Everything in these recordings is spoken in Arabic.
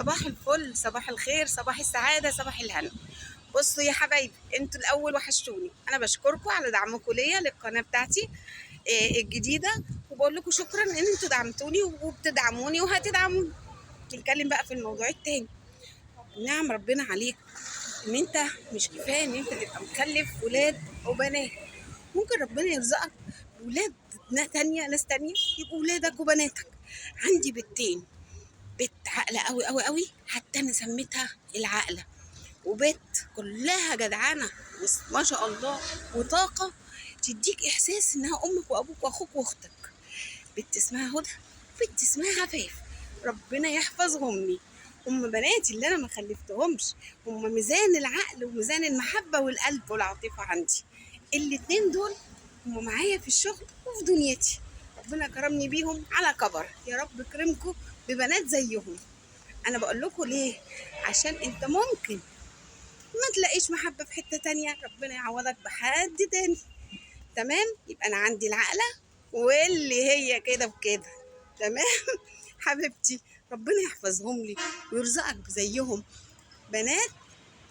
صباح الفل، صباح الخير، صباح السعادة، صباح الهنا. بصوا يا حبايبي، انتوا الأول وحشتوني. أنا بشكركم على دعمكم ليا للقناة بتاعتي الجديدة، وبقول لكم شكرا إن انتوا دعمتوني وبتدعموني وهتدعموني. نتكلم بقى في الموضوع التاني. نعم ربنا عليك إن انت مش كفاية إن انت تبقى مخلف ولاد وبنات. ممكن ربنا يرزقك بولاد ناس تانية يبقوا ولادك وبناتك. عندي بنتين، بنت عاقلة قوي قوي قوي، حتى أنا سميتها العاقلة، وبنت كلها جدعانة ما شاء الله، وطاقة تديك إحساس إنها أمك وأبوك وأخوك وأختك. بنت اسمها هدى، بنت اسمها عفاف. ربنا يحفظهم لي. هم بناتي اللي أنا ما خلفتهمش، هم ميزان العقل وميزان المحبة والقلب والعاطفة عندي. الاتنين دول هم معايا في الشغل وفي دنيتي. ربنا كرمني بيهم على كبر، يا رب كرمكم ببنات زيهم. انا بقول لكم ليه؟ عشان انت ممكن ما تلاقيش محبة في حتة تانية، ربنا يعوضك بحد تاني. تمام؟ يبقى انا عندي العقلة واللي هي كده وكده. تمام. حبيبتي، ربنا يحفظهم لي ويرزقك زيهم بنات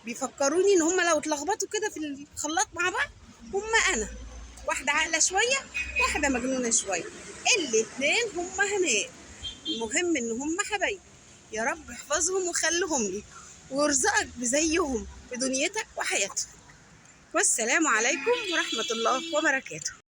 بيفكروني ان هم لو اتلخبطوا كده في الخلاط مع بعض، هم انا واحدة عاقلة شوية، واحدة مجنونة شوية، الاتنين هم هناء. المهم ان هم حبايبي. يا رب احفظهم وخليهم لي وارزقك بزيهم في دنيتك وحياتك. والسلام عليكم ورحمة الله وبركاته.